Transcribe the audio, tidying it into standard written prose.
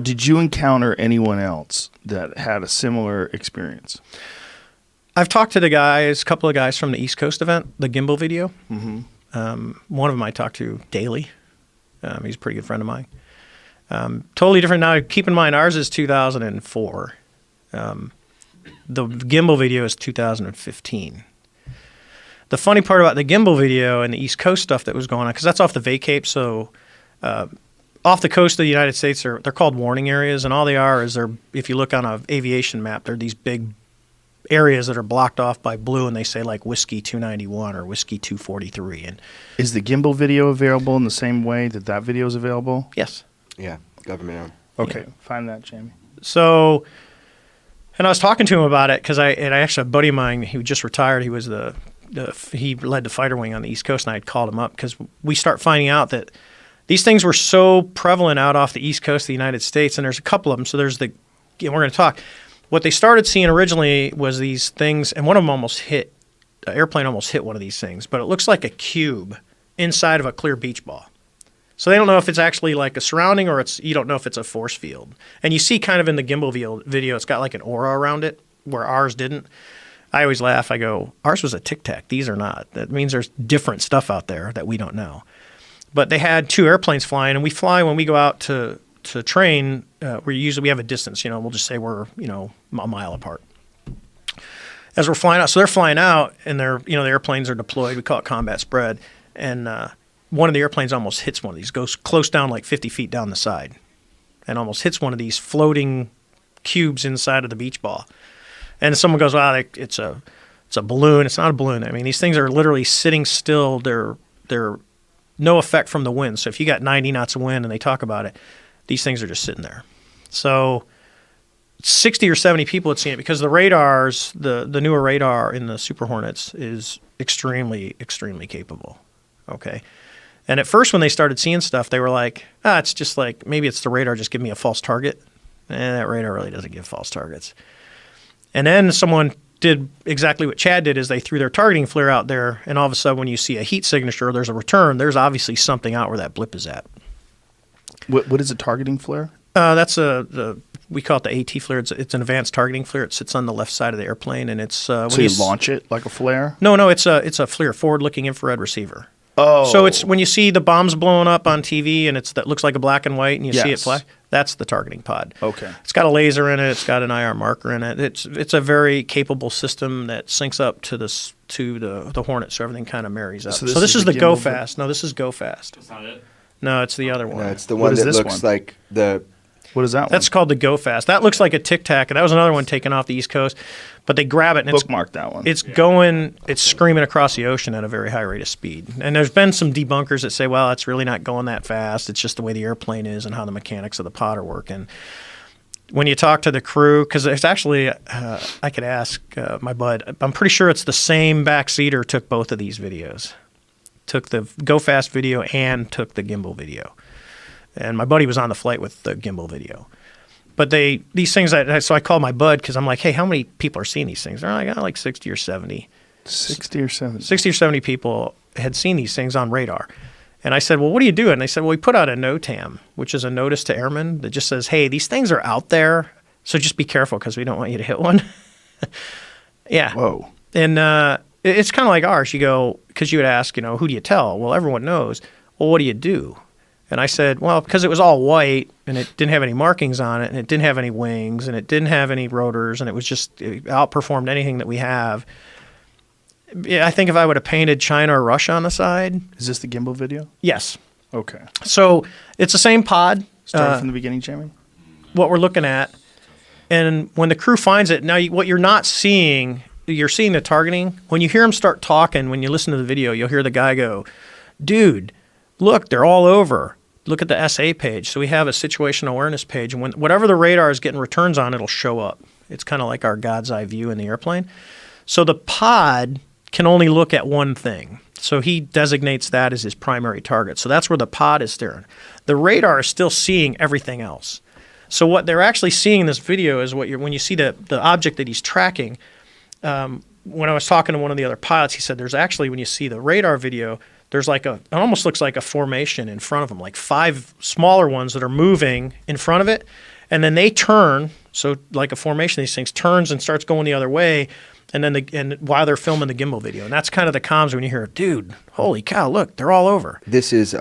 did you encounter anyone else that had a similar experience? I've talked to a couple of guys from the East Coast event, the gimbal video. Mm-hmm. One of them I talk to daily. He's a pretty good friend of mine. Totally different now. Keep in mind, ours is 2004. The gimbal video is 2015. The funny part about the gimbal video and the East Coast stuff that was going on, because that's off the VACAPE, so off the coast of the United States, they're called warning areas, and all they are is if you look on an aviation map, they're these big areas that are blocked off by blue, and they say like Whiskey 291 or Whiskey 243. And is the gimbal video available in the same way that video is available? Yes. Yeah, government owned. Okay, yeah. Find that, Jamie. So, and I was talking to him about it because I actually, a buddy of mine, he just retired. He was he led the fighter wing on the East Coast, and I had called him up because we start finding out that these things were so prevalent out off the East Coast of the United States, and there's a couple of them. So there's we're going to talk. What they started seeing originally was these things, and one of them an airplane almost hit one of these things, but it looks like a cube inside of a clear beach ball. So they don't know if it's actually like a surrounding or you don't know if it's a force field. And you see kind of in the gimbal video, it's got like an aura around it where ours didn't. I always laugh. I go, ours was a Tic Tac. These are not. That means there's different stuff out there that we don't know. But they had 2 airplanes flying, and we fly when we go out to train. We have a distance. We'll just say we're a mile apart. As we're flying out, so they're flying out, and the airplanes are deployed. We call it combat spread, and one of the airplanes almost hits one of these, goes close down like 50 feet down the side, and almost hits one of these floating cubes inside of the beach ball. And someone goes, "Wow, it's a balloon." It's not a balloon. I mean, these things are literally sitting still. They're no effect from the wind. So if you got 90 knots of wind and they talk about it, these things are just sitting there. So 60 or 70 people had seen it because the radars, the newer radar in the Super Hornets is extremely, extremely capable. Okay. And at first when they started seeing stuff, they were like, it's just like, maybe it's the radar just giving me a false target. And that radar really doesn't give false targets. And then someone did exactly what Chad did, is they threw their targeting flare out there, and all of a sudden when you see a heat signature or there's a return, there's obviously something out where that blip is at. What is a targeting flare? That's we call it the AT flare. It's an advanced targeting flare. It sits on the left side of the airplane, and it's so you launch it like a flare? No, it's a FLIR, forward-looking infrared receiver. Oh, so it's when you see the bombs blowing up on TV, and that looks like a black and white, and you see it fly. That's the targeting pod. Okay. It's got a laser in it. It's got an IR marker in it. It's a very capable system that syncs up to the Hornet, so everything kind of marries up. So this is the Go Fast. No, this is Go Fast. That's not it? No, it's the other one. No, it's the one that looks like the... What is that one? That's called the Go Fast. That looks like a Tic Tac, and that was another one taken off the East Coast. But they grab it, and bookmark that one. It's screaming across the ocean at a very high rate of speed. And there's been some debunkers that say, well, it's really not going that fast. It's just the way the airplane is and how the mechanics of the pod are working. When you talk to the crew, because it's actually, I could ask my bud, I'm pretty sure it's the same backseater took both of these videos. Took the Go Fast video and took the gimbal video. And my buddy was on the flight with the gimbal video. But these things, so I called my bud because I'm like, hey, how many people are seeing these things? They're like 60 or 70. 60 or 70? 60 or 70 people had seen these things on radar. And I said, well, what do you do? And they said, well, we put out a NOTAM, which is a notice to airmen that just says, hey, these things are out there, so just be careful because we don't want you to hit one. Yeah. Whoa. And it's kind of like ours. You go, because you would ask, who do you tell? Well, everyone knows. Well, what do you do? And I said, well, because it was all white and it didn't have any markings on it and it didn't have any wings and it didn't have any rotors and it outperformed anything that we have. Yeah, I think if I would have painted China or Russia on the side. Is this the gimbal video? Yes. Okay. So it's the same pod. Start from the beginning, Jamie? What we're looking at. And when the crew finds it, now what you're not seeing, you're seeing the targeting. When you hear them start talking, when you listen to the video, you'll hear the guy go, dude, look, they're all over. Look at the SA page. So we have a situational awareness page, and whatever the radar is getting returns on, it'll show up. It's kind of like our God's eye view in the airplane. So the pod can only look at one thing. So he designates that as his primary target. So that's where the pod is staring. The radar is still seeing everything else. So what they're actually seeing in this video is when you see the object that he's tracking. When I was talking to one of the other pilots, he said there's actually, when you see the radar video, there's like it almost looks like a formation in front of them, like 5 smaller ones that are moving in front of it. And then they turn, so like a formation, these things turns and starts going the other way. And then while they're filming the gimbal video. And that's kind of the comms when you hear, dude, holy cow, look, they're all over. This is